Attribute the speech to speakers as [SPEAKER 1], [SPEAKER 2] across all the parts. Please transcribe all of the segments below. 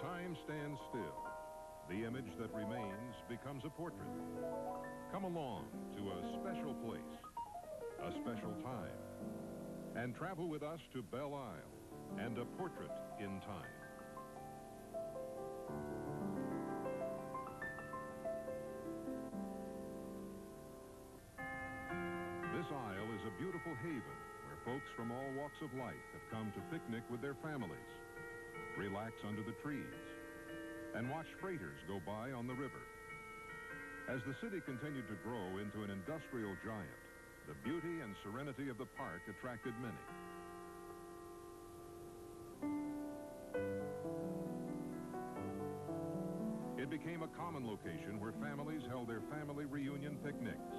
[SPEAKER 1] time stands still, the image that remains becomes a portrait. Come along to a special place, a special time, and travel with us to Belle Isle and a portrait in time. This isle is a beautiful haven where folks from all walks of life have come to picnic with their families, relax under the trees, and watch freighters go by on the river. As the city continued to grow into an industrial giant, the beauty and serenity of the park attracted many. It became a common location where families held their family reunion picnics,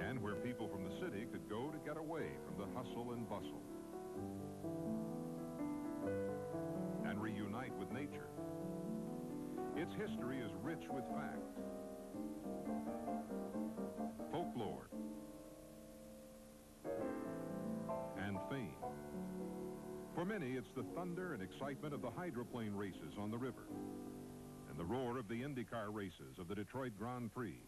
[SPEAKER 1] and where people from the city could go to get away from the hustle and bustle and reunite with nature. Its history is rich with fact, folklore, and fame. For many, it's the thunder and excitement of the hydroplane races on the river and the roar of the IndyCar races of the Detroit Grand Prix.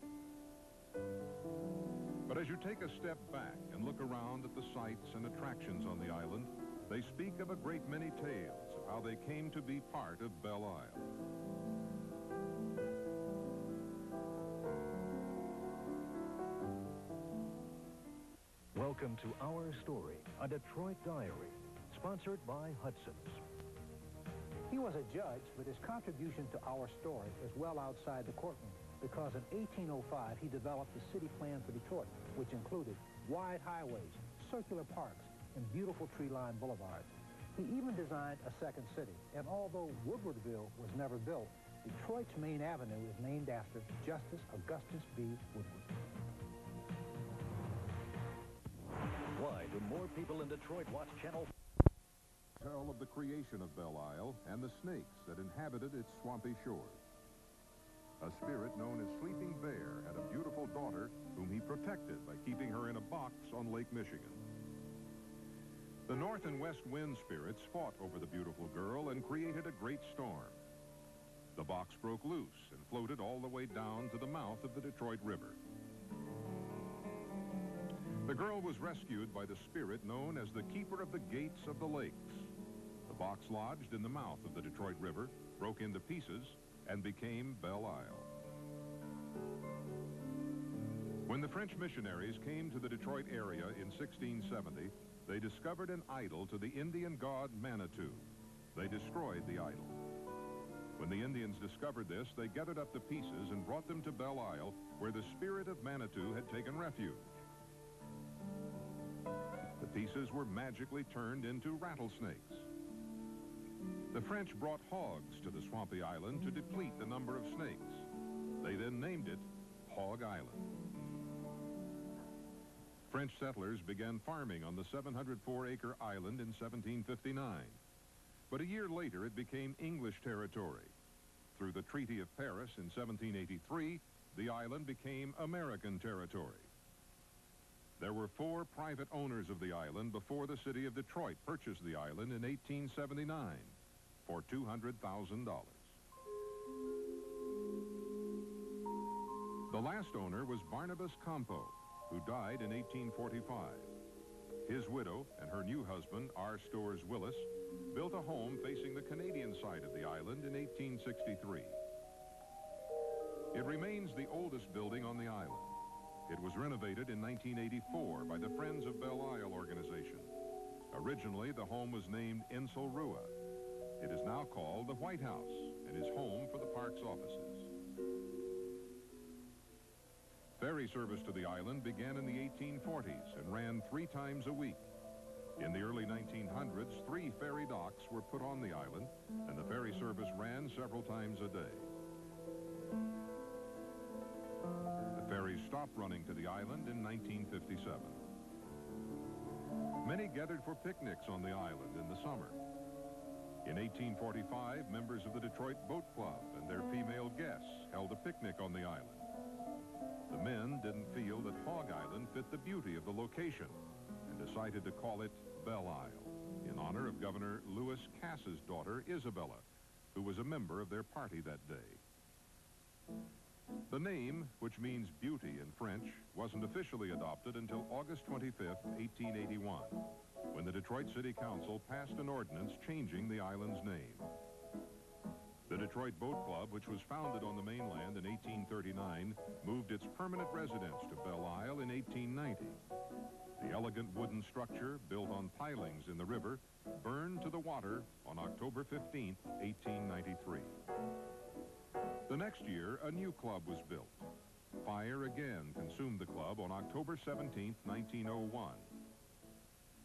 [SPEAKER 1] But as you take a step back and look around at the sights and attractions on the island, they speak of a great many tales of how they came to be part of Belle Isle.
[SPEAKER 2] Welcome to Our Story, a Detroit diary, sponsored by Hudson's.
[SPEAKER 3] He was a judge, but his contribution to our story is well outside the courtroom, because in 1805 he developed the city plan for Detroit, which included wide highways, circular parks, and beautiful tree-lined boulevards. He even designed a second city, and although Woodwardville was never built, Detroit's main avenue is named after Justice Augustus B. Woodward.
[SPEAKER 2] Why do more people in Detroit watch Channel 4?
[SPEAKER 1] Tell of the creation of Belle Isle and the snakes that inhabited its swampy shores. A spirit known as Sleeping Bear had a beautiful daughter whom he protected by keeping her in a box on Lake Michigan. The north and west wind spirits fought over the beautiful girl and created a great storm. The box broke loose and floated all the way down to the mouth of the Detroit River. The girl was rescued by the spirit known as the Keeper of the Gates of the Lakes. The box lodged in the mouth of the Detroit River, broke into pieces, and became Belle Isle. When the French missionaries came to the Detroit area in 1670, they discovered an idol to the Indian god Manitou. They destroyed the idol. When the Indians discovered this, they gathered up the pieces and brought them to Belle Isle, where the spirit of Manitou had taken refuge. The pieces were magically turned into rattlesnakes. The French brought hogs to the swampy island to deplete the number of snakes. They then named it Hog Island. French settlers began farming on the 704-acre island in 1759. But a year later, it became English territory. Through the Treaty of Paris in 1783, the island became American territory. There were 4 private owners of the island before the city of Detroit purchased the island in 1879 for $200,000. The last owner was Barnabas Campo, who died in 1845. His widow and her new husband, R. Stores Willis, built a home facing the Canadian side of the island in 1863. It remains the oldest building on the island. It was renovated in 1984 by the Friends of Belle Isle organization. Originally, the home was named Insel Rua. It is now called the White House and is home for the park's offices. Ferry service to the island began in the 1840s and ran 3 times a week. In the early 1900s, 3 ferry docks were put on the island, and the ferry service ran several times a day. The ferries stopped running to the island in 1957. Many gathered for picnics on the island in the summer. In 1845, members of the Detroit Boat Club and their female guests held a picnic on the island. The men didn't feel that Hog Island fit the beauty of the location and decided to call it Belle Isle in honor of Governor Lewis Cass's daughter, Isabella, who was a member of their party that day. The name, which means beauty in French, wasn't officially adopted until August 25, 1881, when the Detroit City Council passed an ordinance changing the island's name. The Detroit Boat Club, which was founded on the mainland in 1839, moved its permanent residence to Belle Isle in 1890. The elegant wooden structure, built on pilings in the river, burned to the water on October 15, 1893. The next year, a new club was built. Fire again consumed the club on October 17, 1901.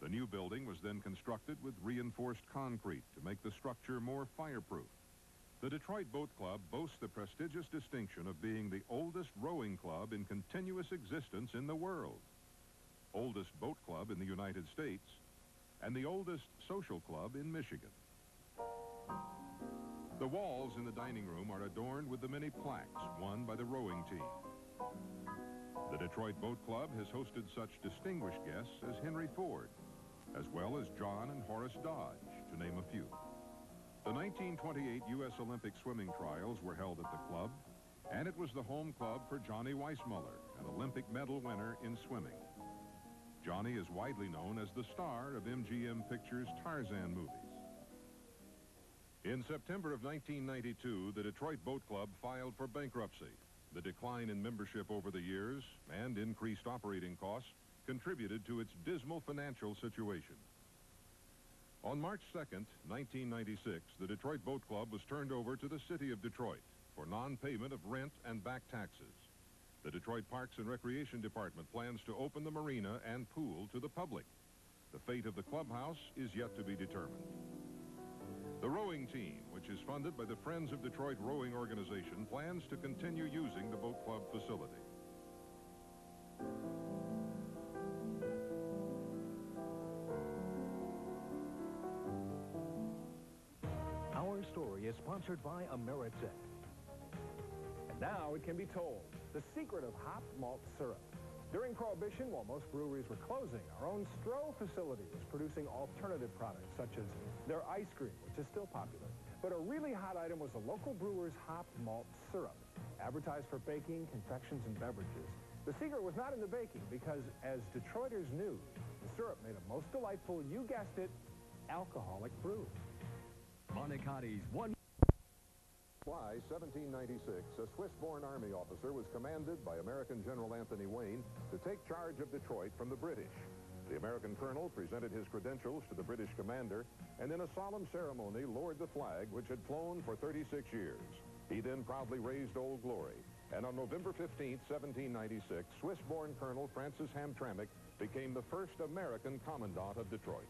[SPEAKER 1] The new building was then constructed with reinforced concrete to make the structure more fireproof. The Detroit Boat Club boasts the prestigious distinction of being the oldest rowing club in continuous existence in the world, oldest boat club in the United States, and the oldest social club in Michigan. The walls in the dining room are adorned with the many plaques won by the rowing team. The Detroit Boat Club has hosted such distinguished guests as Henry Ford, as well as John and Horace Dodge, to name a few. The 1928 U.S. Olympic swimming trials were held at the club, and it was the home club for Johnny Weissmuller, an Olympic medal winner in swimming. Johnny is widely known as the star of MGM Pictures' Tarzan movies. In September of 1992, the Detroit Boat Club filed for bankruptcy. The decline in membership over the years and increased operating costs contributed to its dismal financial situation. On March 2nd, 1996, the Detroit Boat Club was turned over to the city of Detroit for non-payment of rent and back taxes. The Detroit Parks and Recreation Department plans to open the marina and pool to the public. The fate of the clubhouse is yet to be determined. The rowing team, which is funded by the Friends of Detroit Rowing Organization, plans to continue using the boat club facility.
[SPEAKER 2] Our story is sponsored by Ameritech.
[SPEAKER 4] And now it can be told, the secret of hopped malt syrup. During Prohibition, while most breweries were closing, our own Stroh facility was producing alternative products, such as their ice cream, which is still popular. But a really hot item was the local brewer's hopped malt syrup, advertised for baking, confections, and beverages. The secret was not in the baking, because as Detroiters knew, the syrup made a most delightful, you guessed it, alcoholic brew.
[SPEAKER 2] Monicotti's one.
[SPEAKER 1] July 1796, a Swiss-born Army officer was commanded by American General Anthony Wayne to take charge of Detroit from the British. The American colonel presented his credentials to the British commander and in a solemn ceremony lowered the flag which had flown for 36 years. He then proudly raised Old Glory, and on November 15, 1796, Swiss-born Colonel Francis Hamtramck became the first American commandant of Detroit.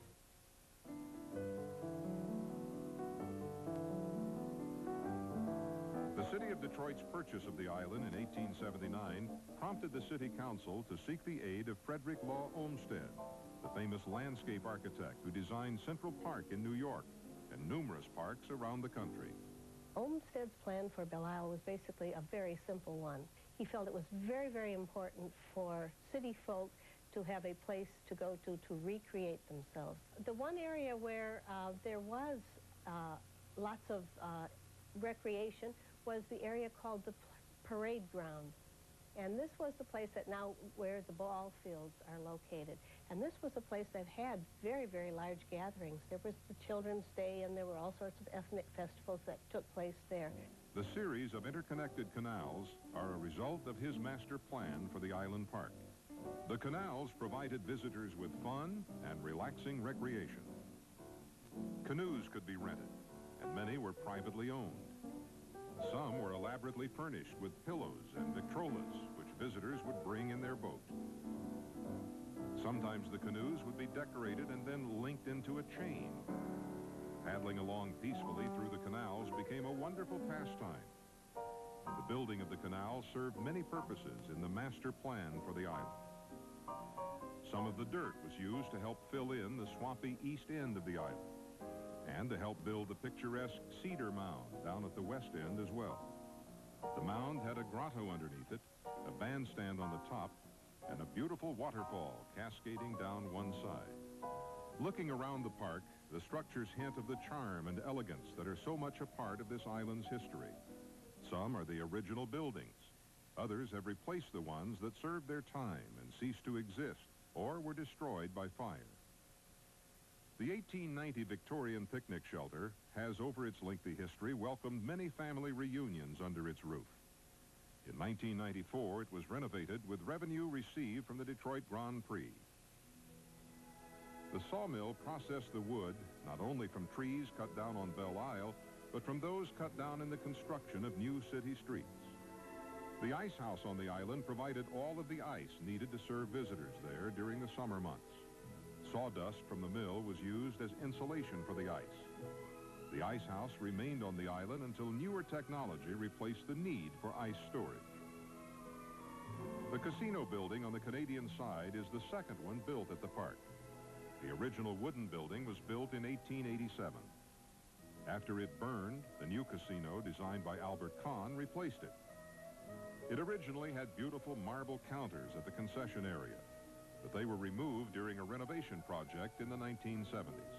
[SPEAKER 1] The city of Detroit's purchase of the island in 1879 prompted the city council to seek the aid of Frederick Law Olmsted, the famous landscape architect who designed Central Park in New York and numerous parks around the country.
[SPEAKER 5] Olmsted's plan for Belle Isle was basically a very simple one. He felt it was very, very important for city folk to have a place to go to recreate themselves. The one area where there was lots of recreation was the area called the Parade Ground. And this was the place that now where the ball fields are located. And this was a place that had very, very large gatherings. There was the Children's Day, and there were all sorts of ethnic festivals that took place there.
[SPEAKER 1] The series of interconnected canals are a result of his master plan for the island park. The canals provided visitors with fun and relaxing recreation. Canoes could be rented, and many were privately owned. Some were elaborately furnished with pillows and victrolas, which visitors would bring in their boat. Sometimes the canoes would be decorated and then linked into a chain. Paddling along peacefully through the canals became a wonderful pastime. The building of the canal served many purposes in the master plan for the island. Some of the dirt was used to help fill in the swampy east end of the island, and to help build the picturesque Cedar Mound down at the west end as well. The mound had a grotto underneath it, a bandstand on the top, and a beautiful waterfall cascading down one side. Looking around the park, the structures hint of the charm and elegance that are so much a part of this island's history. Some are the original buildings. Others have replaced the ones that served their time and ceased to exist or were destroyed by fire. The 1890 Victorian picnic shelter has, over its lengthy history, welcomed many family reunions under its roof. In 1994, it was renovated with revenue received from the Detroit Grand Prix. The sawmill processed the wood not only from trees cut down on Belle Isle, but from those cut down in the construction of new city streets. The ice house on the island provided all of the ice needed to serve visitors there during the summer months. Sawdust from the mill was used as insulation for the ice. The ice house remained on the island until newer technology replaced the need for ice storage. The casino building on the Canadian side is the second one built at the park. The original wooden building was built in 1887. After it burned, the new casino, designed by Albert Kahn, replaced it. It originally had beautiful marble counters at the concession area, but they were removed during a renovation project in the 1970s.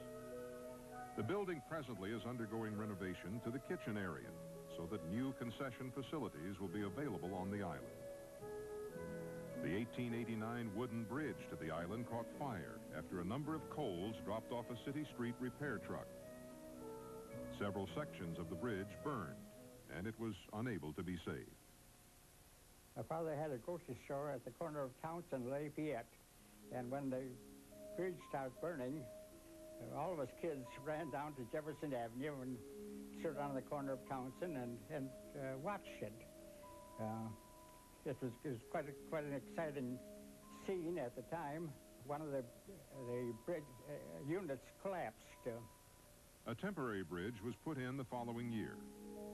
[SPEAKER 1] The building presently is undergoing renovation to the kitchen area so that new concession facilities will be available on the island. The 1889 wooden bridge to the island caught fire after a number of coals dropped off a city street repair truck. Several sections of the bridge burned, and it was unable to be saved.
[SPEAKER 6] My father had a grocery store at the corner of Townsend and Lafayette, and when the bridge started burning, all of us kids ran down to Jefferson Avenue and stood on the corner of Townsend and watched it. It was quite an exciting scene at the time. One of the bridge units collapsed.
[SPEAKER 1] A temporary bridge was put in the following year.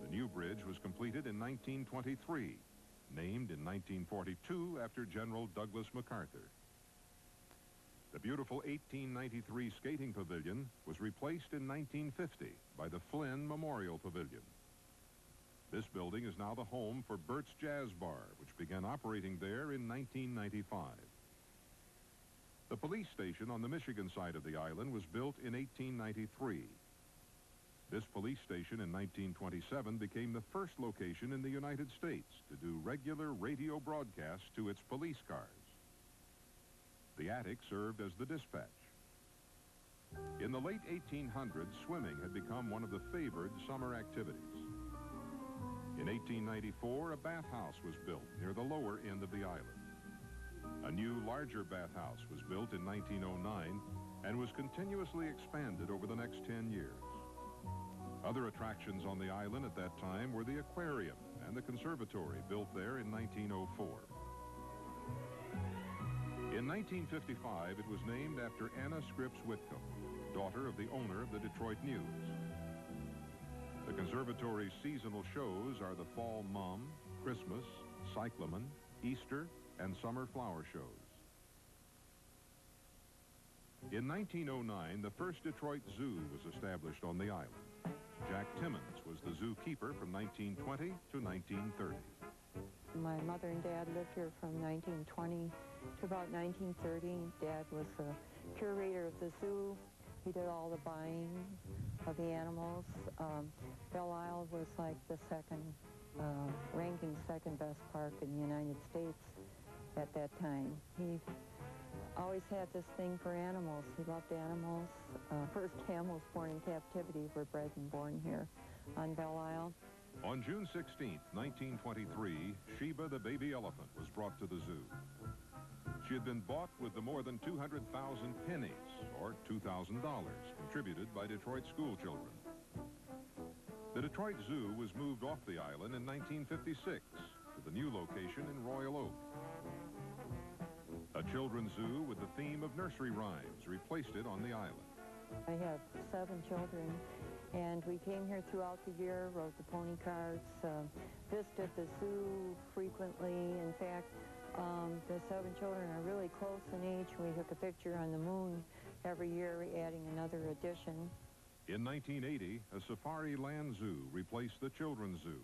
[SPEAKER 1] The new bridge was completed in 1923, named in 1942 after General Douglas MacArthur. The beautiful 1893 skating pavilion was replaced in 1950 by the Flynn Memorial Pavilion. This building is now the home for Bert's Jazz Bar, which began operating there in 1995. The police station on the Michigan side of the island was built in 1893. This police station in 1927 became the first location in the United States to do regular radio broadcasts to its police cars. The attic served as the dispatch. In the late 1800s, swimming had become one of the favored summer activities. In 1894, a bathhouse was built near the lower end of the island. A new, larger bathhouse was built in 1909 and was continuously expanded over the next 10 years. Other attractions on the island at that time were the aquarium and the conservatory built there in 1904. In 1955, it was named after Anna Scripps Whitcomb, daughter of the owner of the Detroit News. The conservatory's seasonal shows are the Fall Mum, Christmas, Cyclamen, Easter, and summer flower shows. In 1909, the first Detroit Zoo was established on the island. Jack Timmons was the zookeeper from 1920 to 1930.
[SPEAKER 7] My mother and dad lived here from 1920 to about 1930. Dad was the curator of the zoo. He did all the buying of the animals. Belle Isle was like the ranking second best park in the United States at that time. He always had this thing for animals. He loved animals. First camels born in captivity were bred and born here on Belle Isle.
[SPEAKER 1] On June 16, 1923, Sheba the baby elephant was brought to the zoo. She had been bought with the more than 200,000 pennies, or $2,000, contributed by Detroit school children. The Detroit Zoo was moved off the island in 1956 to the new location in Royal Oak. A children's zoo with the theme of nursery rhymes replaced it on the island.
[SPEAKER 7] I have 7 children, and we came here throughout the year, rode the pony carts, visited the zoo frequently. In fact, the 7 children are really close in age. We took a picture on the moon every year, adding another addition.
[SPEAKER 1] In 1980, a Safari Land Zoo replaced the Children's Zoo.